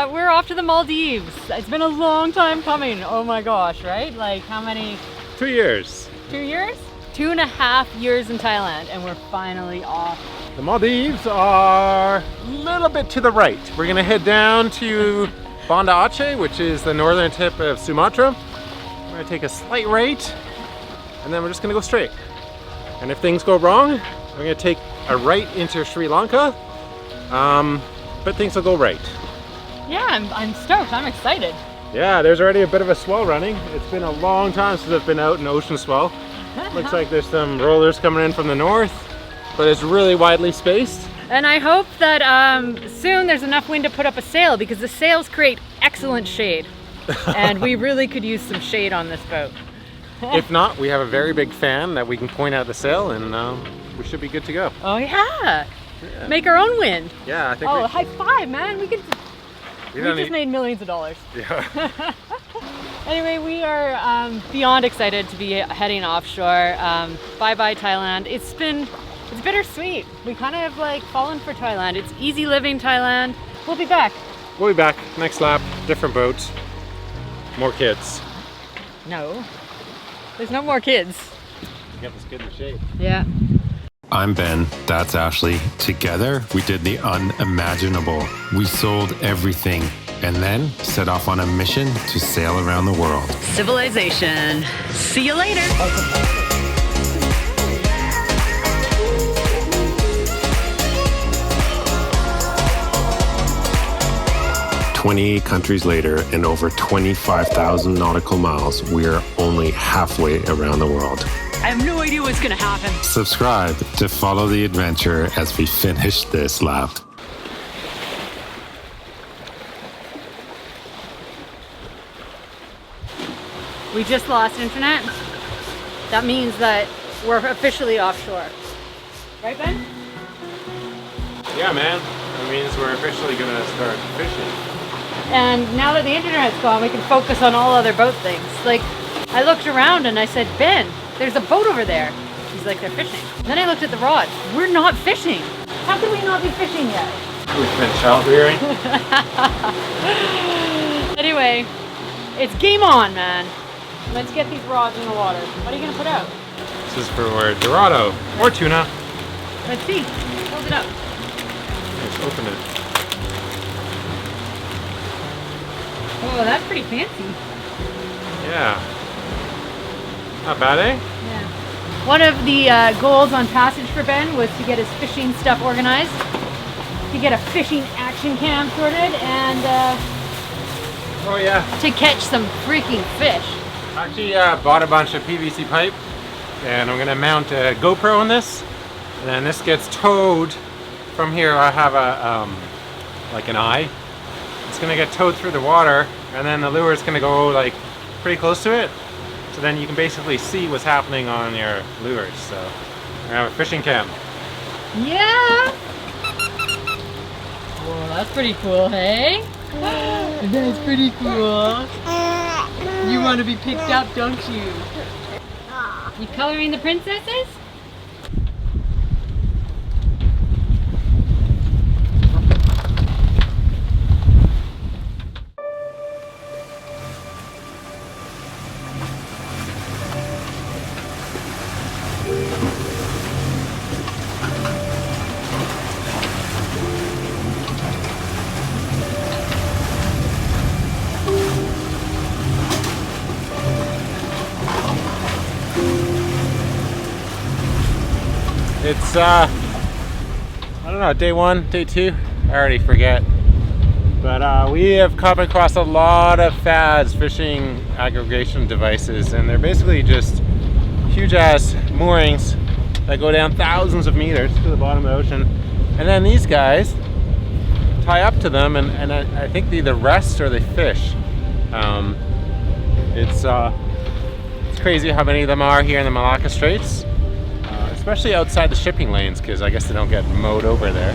we're off to the Maldives. It's been a long time coming. Oh my gosh, right? Like how many? 2 years. 2 years? 2.5 years in Thailand, and we're finally off. The Maldives are a little bit to the right. We're gonna head down to Banda Aceh, which is the northern tip of Sumatra. We're gonna take a slight right, and then we're just gonna go straight. And if things go wrong, we're gonna take a right into Sri Lanka, but things will go right. Yeah, I'm stoked. I'm excited. Yeah, there's already a bit of a swell running. It's been a long time since I've been out in ocean swell. Looks like there's some rollers coming in from the north, but it's really widely spaced. And I hope that soon there's enough wind to put up a sail, because the sails create excellent shade. And we really could use some shade on this boat. If not, we have a very big fan that we can point out the sail, and we should be good to go. Oh yeah. Make our own wind. Yeah, I think Oh, high five, man. We just made millions of dollars. Yeah. Anyway, we are beyond excited to be heading offshore. Bye-bye Thailand. It's bittersweet. We kind of like fallen for Thailand. It's easy living Thailand. We'll be back. We'll be back. Next lap, different boats, more kids. No, there's no more kids. Get this kid in shape. Yeah. I'm Ben, that's Ashley. Together, we did the unimaginable. We sold everything and then set off on a mission to sail around the world. Civilization. See you later. 28 countries later and over 25,000 nautical miles, we are only halfway around the world. I have no idea what's gonna happen. Subscribe to follow the adventure as we finish this lap. We just lost internet. That means that we're officially offshore. Right, Ben? Yeah, man. That means we're officially gonna start fishing. And now that the internet's gone, we can focus on all other boat things. Like, I looked around and I said, Ben, there's a boat over there. He's like, they're fishing. Then I looked at the rod. We're not fishing. How can we not be fishing yet? We've been child rearing. Anyway, it's game on, man. Let's get these rods in the water. What are you gonna put out? This is for Dorado or tuna. Let's see. Hold it up. Let's open it. Oh, that's pretty fancy. Yeah. Not bad, eh? Yeah. One of the goals on Passage for Ben was to get his fishing stuff organized, to get a fishing action cam sorted, and Oh yeah. to catch some freaking fish. I actually bought a bunch of PVC pipe, and I'm gonna mount a GoPro on this, and then this gets towed from here. I have a like an eye. It's gonna get towed through the water, and then the lure is gonna go like pretty close to it. So then you can basically see what's happening on your lures. So I have a fishing cam. Yeah! Whoa, that's pretty cool, hey? That's pretty cool. You want to be picked up, don't you? You coloring the princesses? It's I don't know, day one, day two, I already forget. But we have come across a lot of fads fishing aggregation devices, and they're basically just huge ass moorings that go down thousands of meters to the bottom of the ocean. And then these guys tie up to them, and I think they either rest or they fish. It's crazy how many of them are here in the Malacca Straits. Especially outside the shipping lanes, because I guess they don't get mowed over there.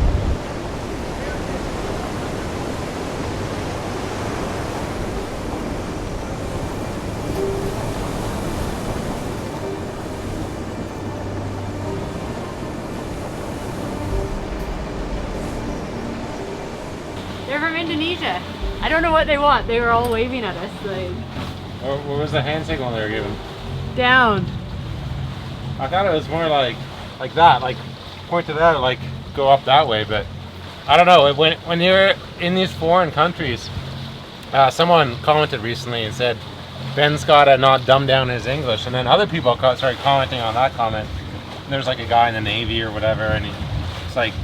Indonesia. I don't know what they want. They were all waving at us, like What was the hand signal they were giving? down. I thought it was more like that, like pointed out, like go up that way. But I don't know. When you're in these foreign countries, someone commented recently and said Ben's gotta not dumb down his English, and then other people started commenting on that comment. And there's like a guy in the Navy or whatever, and it's like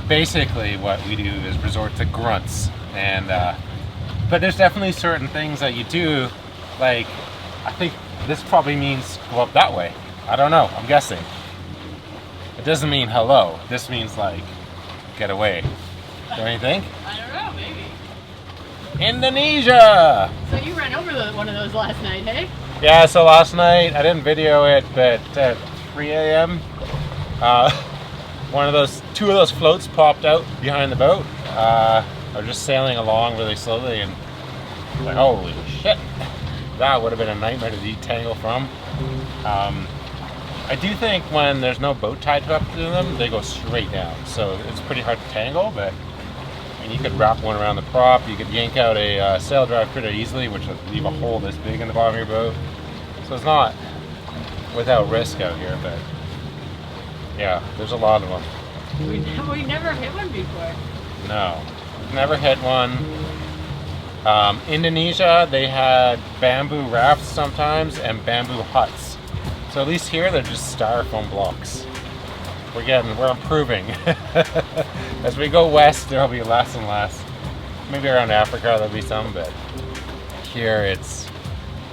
basically what we do is resort to grunts. And but there's definitely certain things that you do, like I think this probably means go up that way. I don't know, I'm guessing. It doesn't mean hello. This means like get away. Don't you think? I don't know, maybe. Indonesia! So you ran over one of those last night, hey? Yeah, so last night I didn't video it, but at 3 a.m. Two of those floats popped out behind the boat. I was just sailing along really slowly and like, holy shit, that would have been a nightmare to detangle from. I do think when there's no boat tied up to them, they go straight down. So it's pretty hard to tangle, but I mean, you could wrap one around the prop, you could yank out a sail drive pretty easily, which would leave a hole this big in the bottom of your boat. So it's not without risk out here, but yeah, there's a lot of them. We never hit one before. No, never hit one. Indonesia, they had bamboo rafts sometimes and bamboo huts. So at least here they're just styrofoam blocks. We're improving. As we go west, there'll be less and less. Maybe around Africa there'll be some, but here it's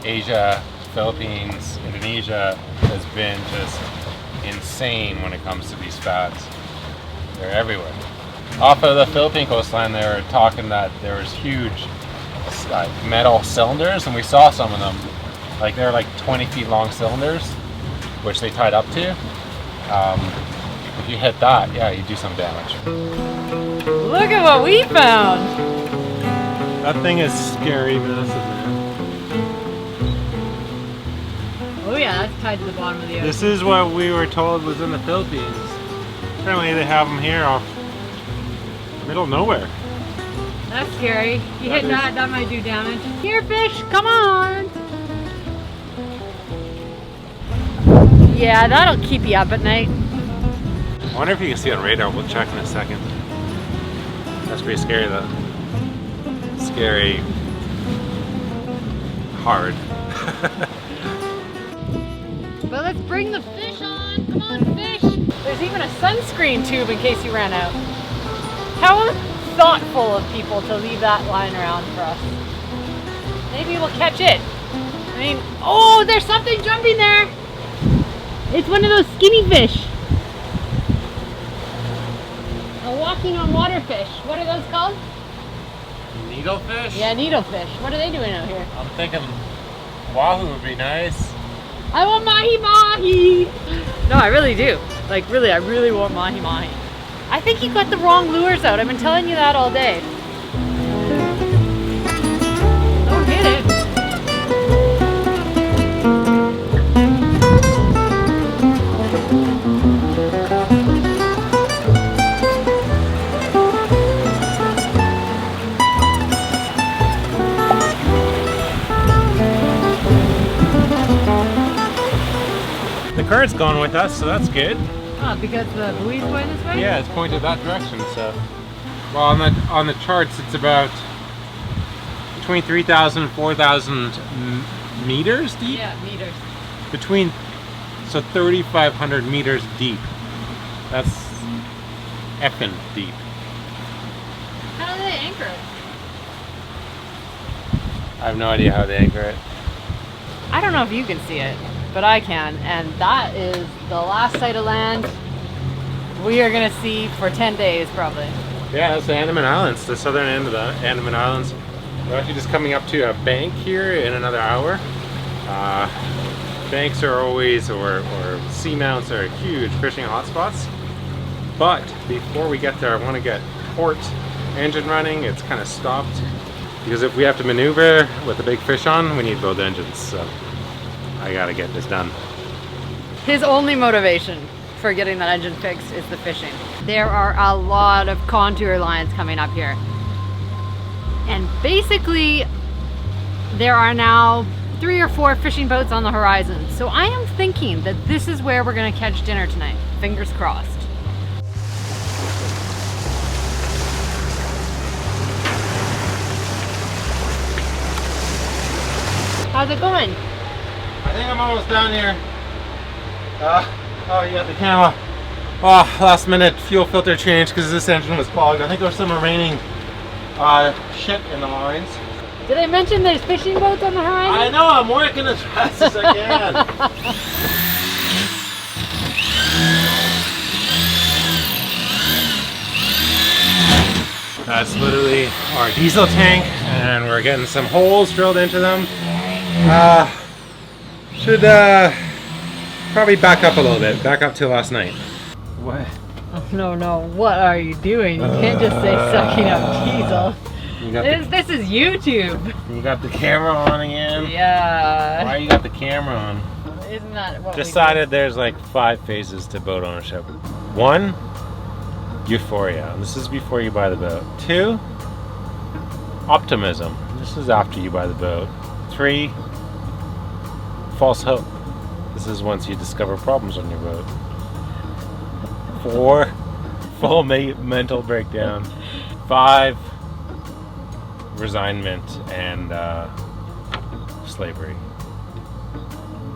Asia, Philippines, Indonesia has been just insane when it comes to these fads. They're everywhere. Off of the Philippine coastline, they were talking that there was huge metal cylinders, and we saw some of them. Like they're like 20 feet long cylinders, which they tied up to. If you hit that, yeah, you do some damage. Look at what we found. That thing is scary, massive, man. Oh yeah, that's tied to the bottom of the ocean. This is what we were told was in the Philippines. Apparently they have them here off the middle of nowhere. That's scary. You hit that might do damage. Here, fish, come on. Yeah, that'll keep you up at night. I wonder if you can see on radar. We'll check in a second. That's pretty scary though. Scary. Hard. But let's bring the fish on. Come on, fish. There's even a sunscreen tube in case you ran out. How thoughtful of people to leave that lying around for us. Maybe we'll catch it. I mean, oh, there's something jumping there. It's one of those skinny fish. A walking on water fish. What are those called? Needlefish? Yeah, needlefish. What are they doing out here? I'm thinking wahoo would be nice. I want mahi-mahi. No, I really do. Like, really, I really want mahi-mahi. I think you got the wrong lures out. I've been telling you that all day. Don't hit it. The current's going with us, so that's good. Oh, because the buoy's going this way? Yeah, it's pointed that direction, so. Well, on the charts, it's about between 3,000 and 4,000 meters deep? Yeah, meters. So 3,500 meters deep. That's effing deep. How do they anchor it? I have no idea how they anchor it. I don't know if you can see it, but I can, and that is the last sight of land we are gonna see for 10 days probably. Yeah, that's the Andaman Islands, the southern end of the Andaman Islands. We're actually just coming up to a bank here in another hour. Banks are always, or seamounts are huge fishing hotspots. But before we get there, I want to get port engine running. It's kind of stopped because if we have to maneuver with the big fish on, we need both engines. So I gotta get this done. His only motivation for getting that engine fixed is the fishing. There are a lot of contour lines coming up here. And basically, there are now 3 or 4 fishing boats on the horizon. So I am thinking that this is where we're gonna catch dinner tonight. Fingers crossed. How's it going? I think I'm almost down here. Oh, you got the camera. Oh, last minute fuel filter change because this engine was clogged. I think there's some remaining shit in the lines. Did I mention there's fishing boats on the horizon? I know, I'm working as fast as I can. That's literally our diesel tank, and we're getting some holes drilled into them. Should probably back up a little bit, back up to last night. What? Oh, no, what are you doing? You can't just say sucking up diesel. This is YouTube. You got the camera on again? Yeah. Why you got the camera on? Isn't that what Decided there's like 5 phases to boat ownership. 1, euphoria. This is before you buy the boat. 2, optimism. This is after you buy the boat. 3, false hope. This is once you discover problems on your boat. 4, full mental breakdown. 5, resignment and slavery.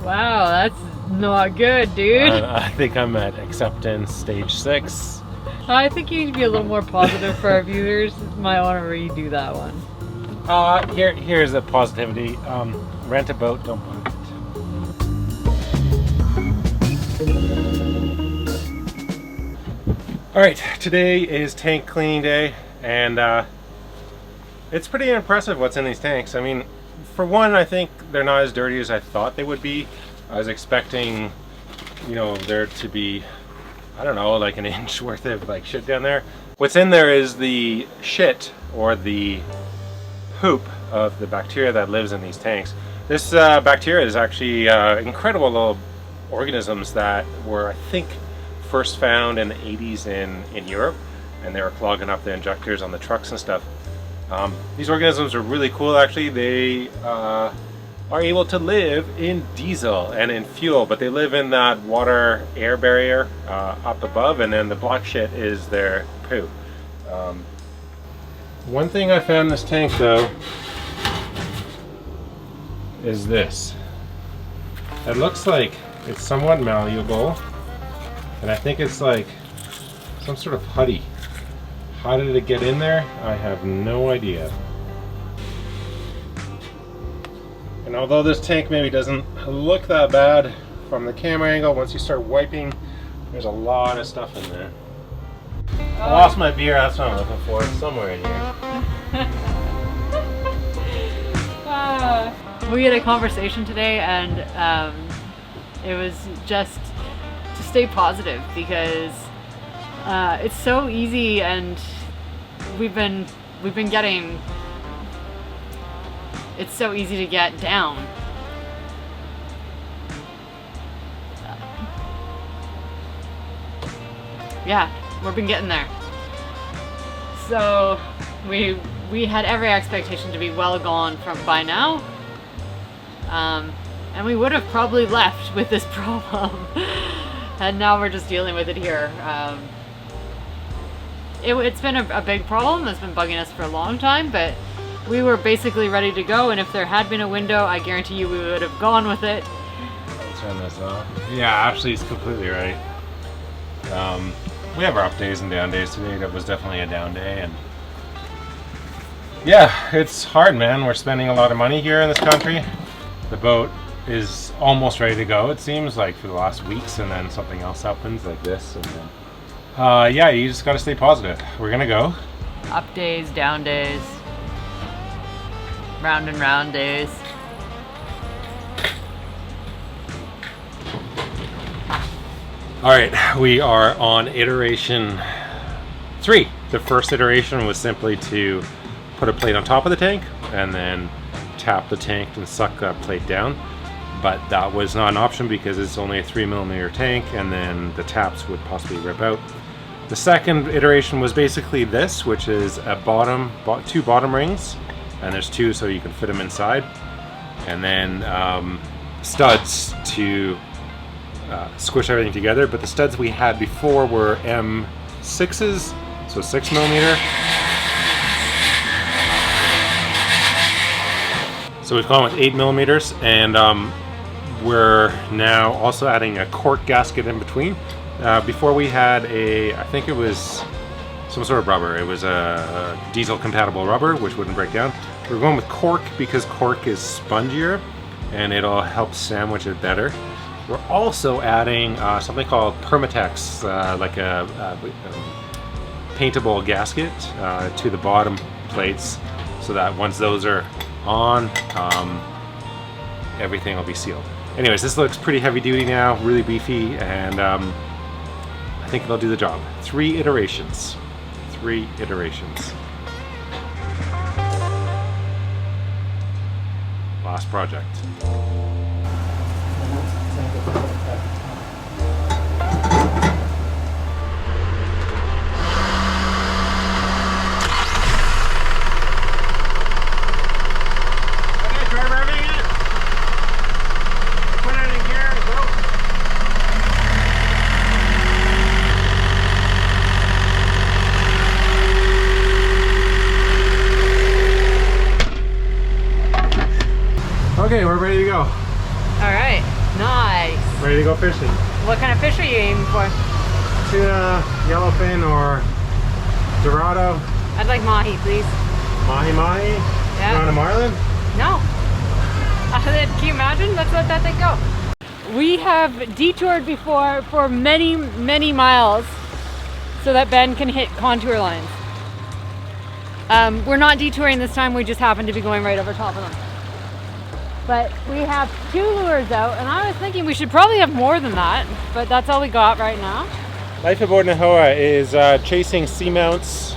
Wow, that's not good, dude. I think I'm at acceptance stage 6. I think you need to be a little more positive for our viewers. Might want to redo that one. Here's a positivity. Rent a boat, don't buy it. Alright, today is tank cleaning day, and it's pretty impressive what's in these tanks. I mean, for one, I think they're not as dirty as I thought they would be. I was expecting, you know, there to be, I don't know, like an inch worth of like shit down there. What's in there is the shit or the poop of the bacteria that lives in these tanks. This bacteria is actually incredible little organisms that were, I think, first found in the 80s in Europe, and they were clogging up the injectors on the trucks and stuff. These organisms are really cool actually. They are able to live in diesel and in fuel, but they live in that water-air barrier up above, and then the black shit is their poo. One thing I found in this tank though is this. It looks like it's somewhat malleable, and I think it's like some sort of putty. How did it get in there? I have no idea. And although this tank maybe doesn't look that bad from the camera angle, once you start wiping, there's a lot of stuff in there. I lost my beer, that's what I'm looking for. It's somewhere in here. We had a conversation today, and it was just to stay positive, because it's so easy, and we've been getting, it's so easy to get down. Yeah, we've been getting there. So we had every expectation to be well gone by now, and we would have probably left with this problem. And now we're just dealing with it here. It's been a big problem that's been bugging us for a long time, but we were basically ready to go, and if there had been a window, I guarantee you we would have gone with it. I'll turn this off. Yeah, Ashley's completely right. We have our up days and down days. Today that was definitely a down day, and yeah, it's hard, man. We're spending a lot of money here in this country. The boat is almost ready to go, it seems like, for the last weeks, and then something else happens like this, and then yeah, you just gotta stay positive. We're gonna go. Up days, down days, round and round days. All right, we are on iteration 3. The first iteration was simply to put a plate on top of the tank and then tap the tank and suck that plate down. But that was not an option because it's only a 3mm tank, and then the taps would possibly rip out. The second iteration was basically this, which is a two bottom rings and there's two so you can fit them inside, and then studs to squish everything together. But the studs we had before were M6s, so 6mm. So we've gone with 8mm, and we're now also adding a cork gasket in between. Before we had I think it was some sort of rubber. It was a diesel compatible rubber, which wouldn't break down. We're going with cork because cork is spongier and it'll help sandwich it better. We're also adding something called Permatex, like a paintable gasket to the bottom plates, so that once those are on, everything will be sealed. Anyways, this looks pretty heavy duty now, really beefy, and I think it'll do the job. 3 iterations. 3 iterations. Last project. Okay, we're ready to go. All right, nice. Ready to go fishing. What kind of fish are you aiming for? Tuna, yellowfin, or dorado. I'd like mahi, please. Mahi mahi? Yeah. You want a marlin? No. Can you imagine? Let's let that thing go. We have detoured before for many, many miles so that Ben can hit contour lines. We're not detouring this time, we just happen to be going right over top of them. But we have 2 lures out, and I was thinking we should probably have more than that, but that's all we got right now. Life aboard Nahoa is chasing seamounts,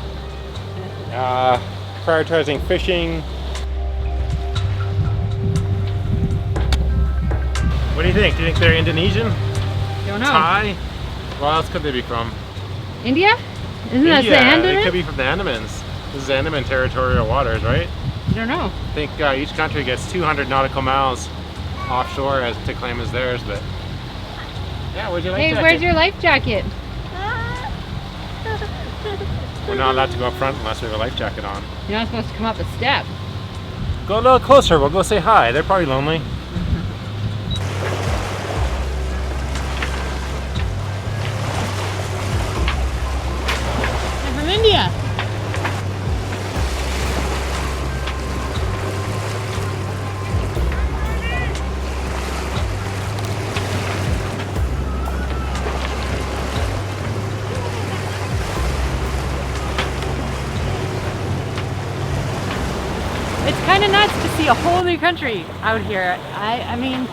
prioritizing fishing. What do you think? Do you think they're Indonesian? Don't know. Thai? Where else could they be from? India? Isn't that the Andaman? They could be from the Andamans. This is Andaman territorial waters, right? I don't know. I think each country gets 200 nautical miles offshore to claim as theirs, but yeah, where's your life jacket? Hey, where's your life jacket? We're not allowed to go up front unless we have a life jacket on. You're not supposed to come up a step. Go a little closer, we'll go say hi. They're probably lonely. I'm from India. It's kind of nuts to see a whole new country out here. I mean,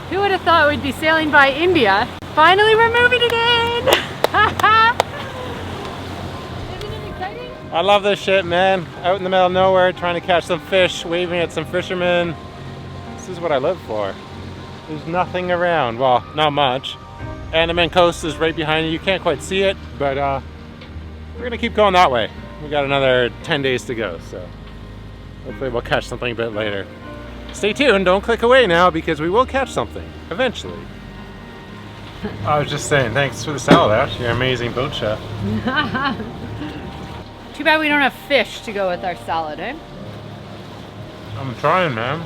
who would have thought we'd be sailing by India? Finally, we're moving again! Isn't it exciting? I love this shit, man. Out in the middle of nowhere, trying to catch some fish, waving at some fishermen. This is what I live for. There's nothing around. Well, not much. Andaman Coast is right behind you. You can't quite see it, but we're gonna keep going that way. We got another 10 days to go, so hopefully we'll catch something a bit later. Stay tuned, don't click away now because we will catch something, eventually. I was just saying, thanks for the salad, Ash. You're an amazing boat chef. Too bad we don't have fish to go with our salad, eh? I'm trying, man.